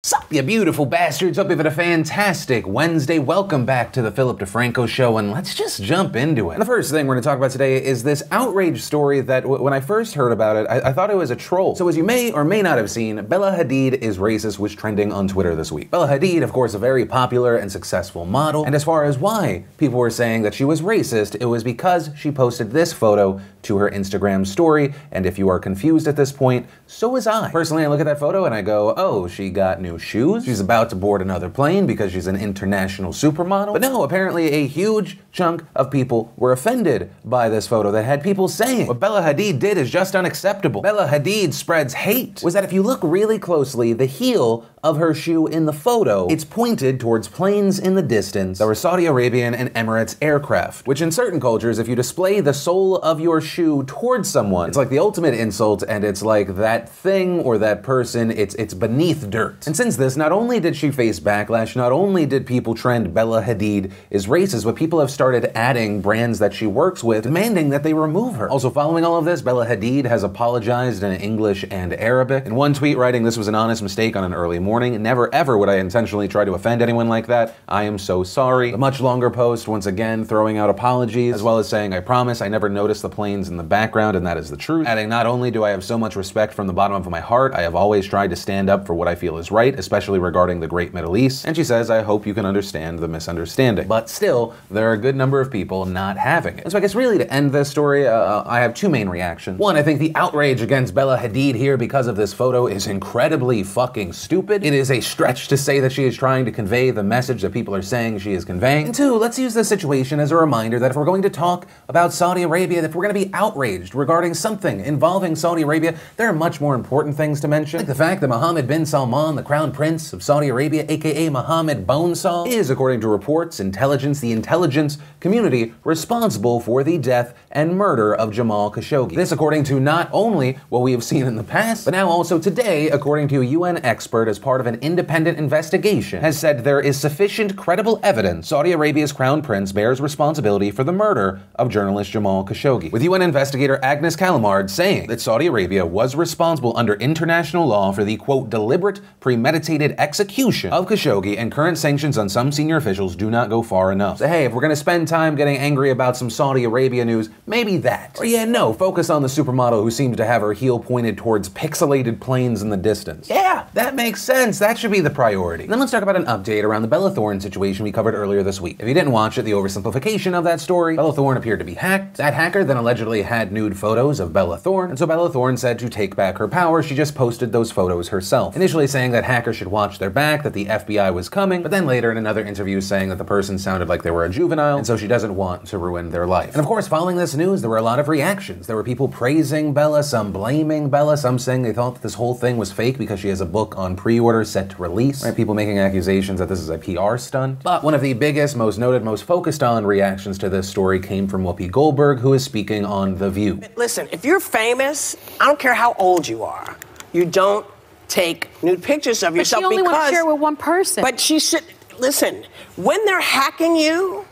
Sup, you beautiful bastards. Hope you've had a fantastic Wednesday. Welcome back to the Philip DeFranco Show, and let's just jump into it. And the first thing we're going to talk about today is this outrage story that when I first heard about it, I thought it was a troll. So as you may or may not have seen, Bella Hadid is racist was trending on Twitter this week. Bella Hadid, of course, a very popular and successful model, and as far as why people were saying that she was racist, it was because she posted this photo to her Instagram story, and if you are confused at this point, so was I. Personally, I look at that photo and I go, oh, she got new shoes, she's about to board another plane because she's an international supermodel. But no, apparently a huge chunk of people were offended by this photo that had people saying what Bella Hadid did is just unacceptable. Bella Hadid spreads hate. Was that if you look really closely, the heel of her shoe in the photo, it's pointed towards planes in the distance that were Saudi Arabian and Emirates aircraft, which in certain cultures, if you display the sole of your shoe towards someone, it's like the ultimate insult, and it's like that thing or that person, it's beneath dirt. And since this, not only did she face backlash, not only did people trend Bella Hadid is racist, but people have started adding brands that she works with, demanding that they remove her. Also following all of this, Bella Hadid has apologized in English and Arabic. In one tweet writing, "This was an honest mistake on an early morning. Never ever would I intentionally try to offend anyone like that. I am so sorry." A much longer post, once again, throwing out apologies, as well as saying, "I promise I never noticed the planes in the background, and that is the truth." Adding, "Not only do I have so much respect from the bottom of my heart, I have always tried to stand up for what I feel is right, especially regarding the Great Middle East." And she says, "I hope you can understand the misunderstanding." But still, there are a good number of people not having it. And so I guess really to end this story, I have two main reactions. One, I think the outrage against Bella Hadid here because of this photo is incredibly fucking stupid. It is a stretch to say that she is trying to convey the message that people are saying she is conveying. And two, let's use this situation as a reminder that if we're going to talk about Saudi Arabia, if we're going to be outraged regarding something involving Saudi Arabia, there are much more important things to mention. Like the fact that Mohammed bin Salman, the Crown Prince of Saudi Arabia, aka Mohammed Bonesaw, is, according to reports, the intelligence community responsible for the death and murder of Jamal Khashoggi. This according to not only what we have seen in the past, but now also today, according to a UN expert as part of an independent investigation, has said there is sufficient credible evidence Saudi Arabia's Crown Prince bears responsibility for the murder of journalist Jamal Khashoggi, with UN investigator Agnes Callamard saying that Saudi Arabia was responsible under international law for the, quote, deliberate, premeditated execution of Khashoggi, and current sanctions on some senior officials do not go far enough. So hey, if we're gonna spend time getting angry about some Saudi Arabia news, maybe that. Or yeah, no, focus on the supermodel who seems to have her heel pointed towards pixelated planes in the distance. Yeah, that makes sense. That should be the priority. And then let's talk about an update around the Bella Thorne situation we covered earlier this week. If you didn't watch it, the oversimplification of that story, Bella Thorne appeared to be hacked. That hacker then allegedly had nude photos of Bella Thorne, and so Bella Thorne said to take back her power, she just posted those photos herself. Initially saying that hackers should watch their back, that the FBI was coming, but then later in another interview saying that the person sounded like they were a juvenile, and so she doesn't want to ruin their life. And of course, following this news, there were a lot of reactions. There were people praising Bella, some blaming Bella, some saying they thought that this whole thing was fake because she has a book on pre-order set to release. Right? People making accusations that this is a PR stunt. But one of the biggest, most noted, most focused on reactions to this story came from Whoopi Goldberg, who is speaking on The View. Listen, if you're famous, I don't care how old you are, you don't take nude pictures of yourself because... But she only wants to share with one person. But she should, listen, when they're hacking you,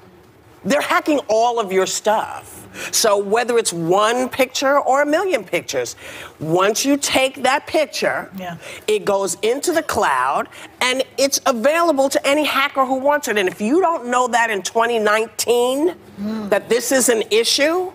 they're hacking all of your stuff. So whether it's one picture or a million pictures, once you take that picture, it goes into the cloud and it's available to any hacker who wants it. And if you don't know that in 2019, that this is an issue,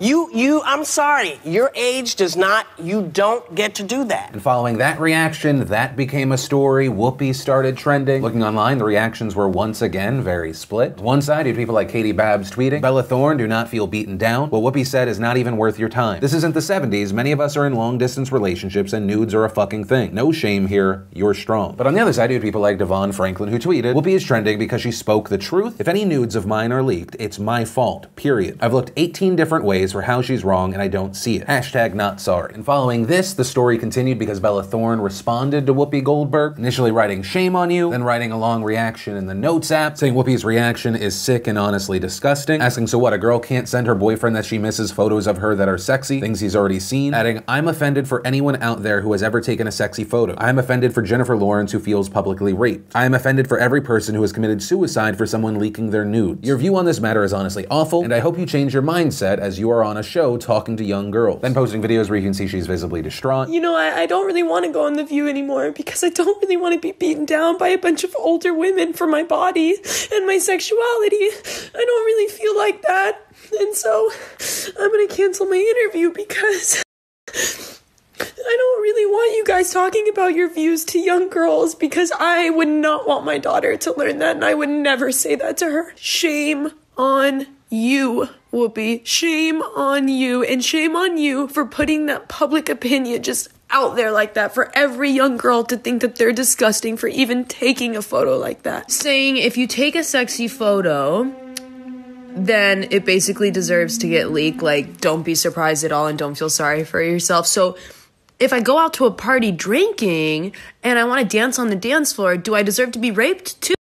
I'm sorry, your age does not, you don't get to do that. And following that reaction, that became a story. Whoopi started trending. Looking online, the reactions were once again very split. One side, you had people like Katie Babbs tweeting, "Bella Thorne, do not feel beaten down. What Whoopi said is not even worth your time. This isn't the 70s. Many of us are in long-distance relationships and nudes are a fucking thing. No shame here. You're strong." But on the other side, you had people like Devon Franklin who tweeted, "Whoopi is trending because she spoke the truth. If any nudes of mine are leaked, it's my fault, period. I've looked 18 different ways for how she's wrong and I don't see it. Hashtag not sorry." And following this, the story continued because Bella Thorne responded to Whoopi Goldberg, initially writing "shame on you," then writing a long reaction in the Notes app, saying Whoopi's reaction is sick and honestly disgusting, asking so what, a girl can't send her boyfriend that she misses photos of her that are sexy, things he's already seen, adding, "I'm offended for anyone out there who has ever taken a sexy photo. I'm offended for Jennifer Lawrence who feels publicly raped. I am offended for every person who has committed suicide for someone leaking their nudes. Your view on this matter is honestly awful, and I hope you change your mindset as you are hour on a show talking to young girls, then posting videos where you can see she's visibly distraught. You know, I don't really want to go on The View anymore because I don't really want to be beaten down by a bunch of older women for my body and my sexuality. I don't really feel like that. And so I'm going to cancel my interview because I don't really want you guys talking about your views to young girls because I would not want my daughter to learn that, and I would never say that to her. Shame on you, Whoopi. Shame on you, and shame on you for putting that public opinion just out there like that for every young girl to think that they're disgusting for even taking a photo like that. Saying if you take a sexy photo, then it basically deserves to get leaked. Like, don't be surprised at all and don't feel sorry for yourself. So if I go out to a party drinking and I want to dance on the dance floor, do I deserve to be raped too?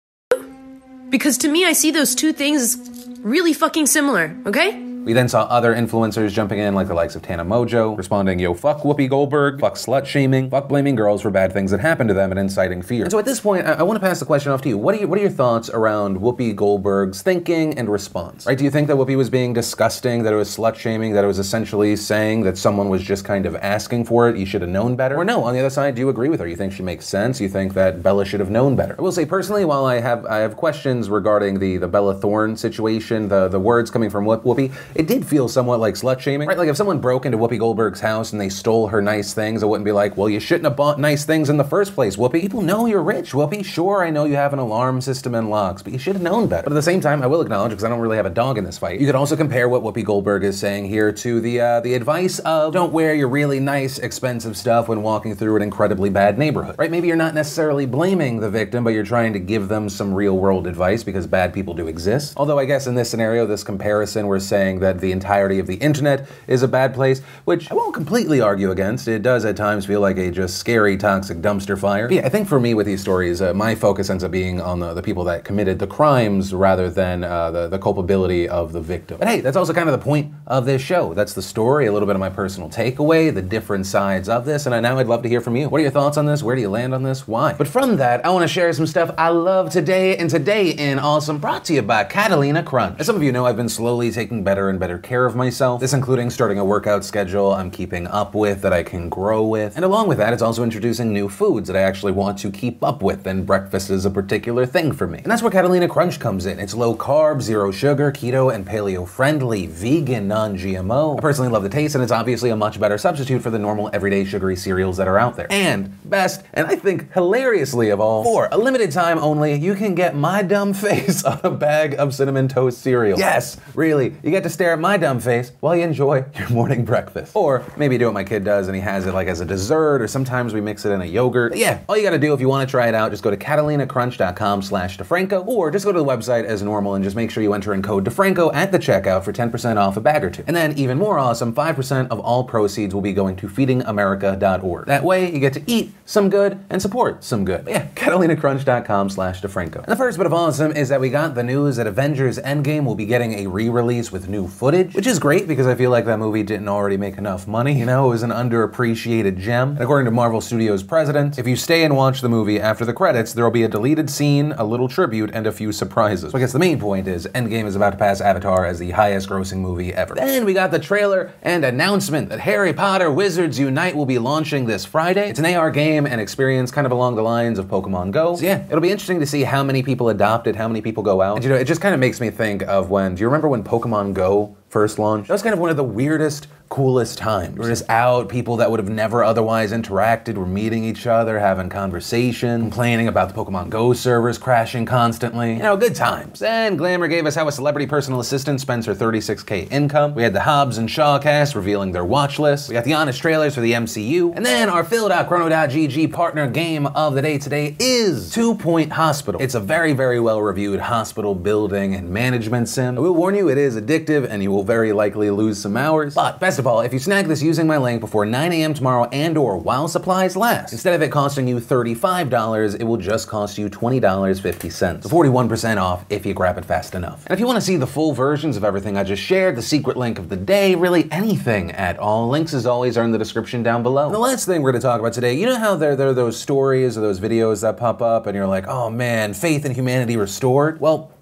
Because to me, I see those two things as really fucking similar, okay? We then saw other influencers jumping in, like the likes of Tana Mojo, responding, yo, fuck Whoopi Goldberg, fuck slut-shaming, fuck blaming girls for bad things that happen to them and inciting fear. And so at this point, I want to pass the question off to you. What are your thoughts around Whoopi Goldberg's thinking and response? Right? Do you think that Whoopi was being disgusting, that it was slut-shaming, that it was essentially saying that someone was just kind of asking for it, you should have known better? Or no, on the other side, do you agree with her? You think she makes sense? You think that Bella should have known better? I will say, personally, while I have questions regarding the Bella Thorne situation, the words coming from Whoopi, it did feel somewhat like slut-shaming, right? Like if someone broke into Whoopi Goldberg's house and they stole her nice things, I wouldn't be like, well, you shouldn't have bought nice things in the first place, Whoopi. People know you're rich, Whoopi. Sure, I know you have an alarm system and locks, but you should have known better. But at the same time, I will acknowledge, because I don't really have a dog in this fight, you could also compare what Whoopi Goldberg is saying here to the advice of don't wear your really nice, expensive stuff when walking through an incredibly bad neighborhood, right? Maybe you're not necessarily blaming the victim, but you're trying to give them some real-world advice because bad people do exist. Although I guess in this scenario, this comparison, we're saying that the entirety of the internet is a bad place, which I won't completely argue against. It does at times feel like a just scary, toxic dumpster fire. But yeah, I think for me with these stories, my focus ends up being on the people that committed the crimes rather than the culpability of the victim. But hey, that's also kind of the point of this show. That's the story, a little bit of my personal takeaway, the different sides of this, and now I'd love to hear from you. What are your thoughts on this? Where do you land on this? Why? But from that, I want to share some stuff I love today, and today in Awesome, brought to you by Catalina Crunch. As some of you know, I've been slowly taking better and better care of myself. This including starting a workout schedule I'm keeping up with, that I can grow with. And along with that, it's also introducing new foods that I actually want to keep up with, and breakfast is a particular thing for me. And that's where Catalina Crunch comes in. It's low carb, zero sugar, keto, and paleo friendly, vegan, non-GMO. I personally love the taste, and it's obviously a much better substitute for the normal everyday sugary cereals that are out there. And best, and I think hilariously of all, for a limited time only, you can get my dumb face on a bag of Cinnamon Toast cereal. Yes, really, you get to stare at my dumb face while you enjoy your morning breakfast. Or maybe do what my kid does and he has it like as a dessert, or sometimes we mix it in a yogurt. But yeah, all you gotta do if you wanna try it out, just go to catalinacrunch.com/DeFranco, or just go to the website as normal and just make sure you enter in code DeFranco at the checkout for 10% off a bag or two. And then even more awesome, 5% of all proceeds will be going to feedingamerica.org. That way you get to eat some good and support some good. But yeah, catalinacrunch.com/DeFranco. And the first bit of awesome is that we got the news that Avengers Endgame will be getting a re-release with new footage, which is great because I feel like that movie didn't already make enough money. You know, it was an underappreciated gem. And according to Marvel Studios president, if you stay and watch the movie after the credits, there will be a deleted scene, a little tribute, and a few surprises. So I guess the main point is Endgame is about to pass Avatar as the highest grossing movie ever. Then we got the trailer and announcement that Harry Potter Wizards Unite will be launching this Friday. It's an AR game and experience kind of along the lines of Pokemon Go. So yeah, it'll be interesting to see how many people adopt it, how many people go out. And you know, it just kind of makes me think of when, do you remember when Pokemon Go first launched? That was kind of one of the weirdest, coolest times. We're just out, people that would have never otherwise interacted were meeting each other, having conversation, complaining about the Pokemon Go servers crashing constantly. You know, good times. Then Glamour gave us how a celebrity personal assistant spends her $36K income. We had the Hobbs and Shaw cast revealing their watch list. We got the honest trailers for the MCU. And then our Phil.Chrono.GG partner game of the day today is 2 Point Hospital. It's a very, very well-reviewed hospital building and management sim. I will warn you, it is addictive and you will very likely lose some hours. But best of all, if you snag this using my link before 9 a.m. tomorrow and or while supplies last, instead of it costing you $35, it will just cost you $20.50. So 41% off if you grab it fast enough. And if you want to see the full versions of everything I just shared, the secret link of the day, really anything at all, links as always are in the description down below. And the last thing we're going to talk about today, you know how there are those stories or those videos that pop up and you're like, oh man, faith in humanity restored? Well,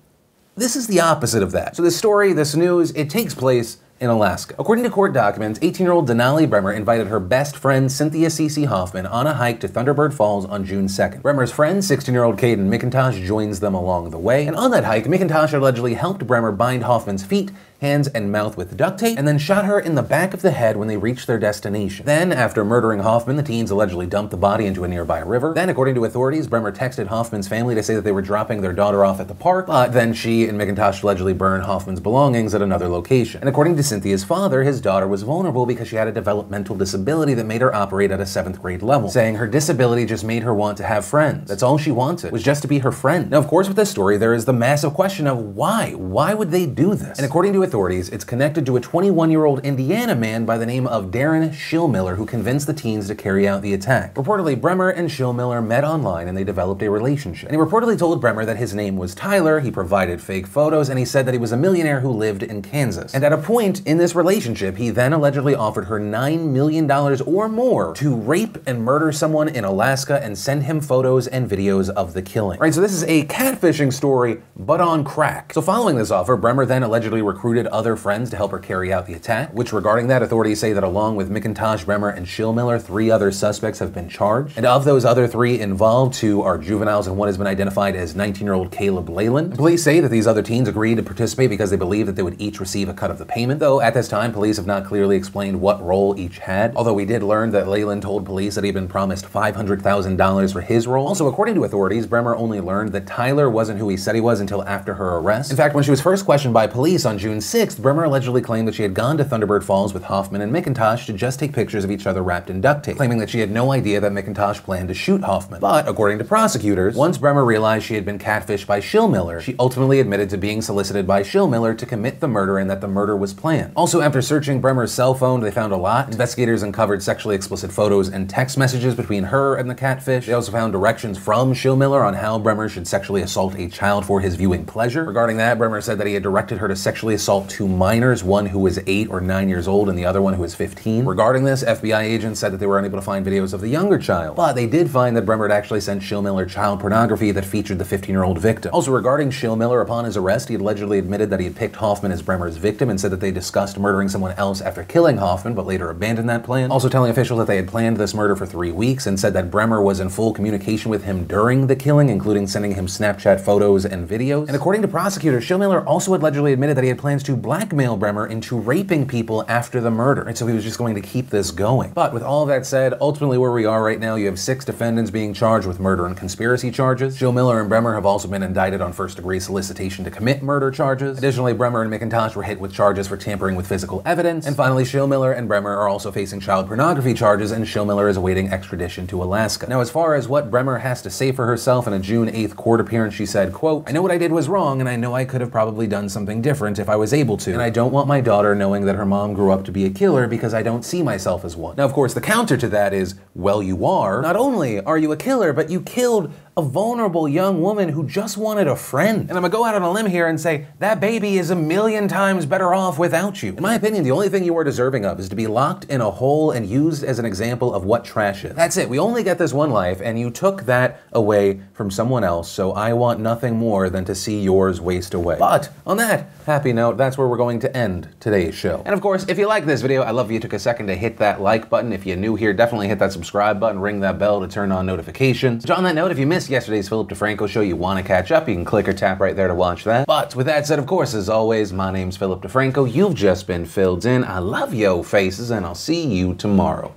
this is the opposite of that. So this story, this news, it takes place in Alaska. According to court documents, 18-year-old Denali Bremer invited her best friend Cynthia Cece Hoffman on a hike to Thunderbird Falls on June 2nd. Bremer's friend, 16-year-old Caden McIntosh, joins them along the way, and on that hike, McIntosh allegedly helped Bremer bind Hoffman's feet, hands, and mouth with duct tape, and then shot her in the back of the head when they reached their destination. Then, after murdering Hoffman, the teens allegedly dumped the body into a nearby river. Then, according to authorities, Bremer texted Hoffman's family to say that they were dropping their daughter off at the park, but then she and McIntosh allegedly burned Hoffman's belongings at another location. And according to Cynthia's father, his daughter was vulnerable because she had a developmental disability that made her operate at a 7th grade level, saying her disability just made her want to have friends. That's all she wanted, was just to be her friend. Now, of course, with this story, there is the massive question of why? Why would they do this? And according to authorities, it's connected to a 21-year-old Indiana man by the name of Darren Schillmiller who convinced the teens to carry out the attack. Reportedly, Bremer and Schillmiller met online and they developed a relationship. And he reportedly told Bremer that his name was Tyler, he provided fake photos, and he said that he was a millionaire who lived in Kansas. And at a point in this relationship, he then allegedly offered her $9 million or more to rape and murder someone in Alaska and send him photos and videos of the killing. Right, so this is a catfishing story, but on crack. So following this offer, Bremer then allegedly recruited other friends to help her carry out the attack, which regarding that, authorities say that along with McIntosh, Bremer, and Schillmiller, 3 other suspects have been charged. And of those other 3 involved, 2 are juveniles and one has been identified as 19-year-old Caleb Leyland. Police say that these other teens agreed to participate because they believe that they would each receive a cut of the payment, though at this time, police have not clearly explained what role each had, although we did learn that Leyland told police that he had been promised $500,000 for his role. Also, according to authorities, Bremer only learned that Tyler wasn't who he said he was until after her arrest. In fact, when she was first questioned by police on June 6th, Bremer allegedly claimed that she had gone to Thunderbird Falls with Hoffman and McIntosh to just take pictures of each other wrapped in duct tape, claiming that she had no idea that McIntosh planned to shoot Hoffman. But, according to prosecutors, once Bremer realized she had been catfished by Schillmiller, she ultimately admitted to being solicited by Schillmiller to commit the murder and that the murder was planned. Also, after searching Bremer's cell phone, they found a lot. Investigators uncovered sexually explicit photos and text messages between her and the catfish. They also found directions from Schillmiller on how Bremer should sexually assault a child for his viewing pleasure. Regarding that, Bremer said that he had directed her to sexually assault 2 minors, one who was 8 or 9 years old and the other one who was 15. Regarding this, FBI agents said that they were unable to find videos of the younger child, but they did find that Bremer had actually sent Schillmiller child pornography that featured the 15-year-old victim. Also, regarding Schillmiller, upon his arrest, he had allegedly admitted that he had picked Hoffman as Bremer's victim and said that they discussed murdering someone else after killing Hoffman, but later abandoned that plan. Also telling officials that they had planned this murder for 3 weeks and said that Bremer was in full communication with him during the killing, including sending him Snapchat photos and videos. And according to prosecutors, Schillmiller also allegedly admitted that he had plans to blackmail Bremer into raping people after the murder, and so he was just going to keep this going. But with all of that said, ultimately where we are right now, you have 6 defendants being charged with murder and conspiracy charges. Schillmiller and Bremer have also been indicted on first-degree solicitation to commit murder charges. Additionally, Bremer and McIntosh were hit with charges for tampering with physical evidence. And finally, Schillmiller and Bremer are also facing child pornography charges, and Schillmiller is awaiting extradition to Alaska. Now, as far as what Bremer has to say for herself in a June 8th court appearance, she said, quote, "I know what I did was wrong, and I know I could have probably done something different if I was able to, and I don't want my daughter knowing that her mom grew up to be a killer because I don't see myself as one." Now, of course, the counter to that is, well, you are. Not only are you a killer, but you killed a vulnerable young woman who just wanted a friend. And I'm gonna go out on a limb here and say, that baby is 1,000,000 times better off without you. In my opinion, the only thing you are deserving of is to be locked in a hole and used as an example of what trash is. That's it. We only get this one life, and you took that away from someone else, so I want nothing more than to see yours waste away. But on that happy note, that's where we're going to end today's show. And of course, if you like this video, I'd love if you took a second to hit that like button. If you're new here, definitely hit that subscribe button, ring that bell to turn on notifications. So on that note, if you missed yesterday's Philip DeFranco show, you want to catch up, you can click or tap right there to watch that. But with that said, of course, as always, my name's Philip DeFranco. You've just been filled in. I love yo faces, and I'll see you tomorrow.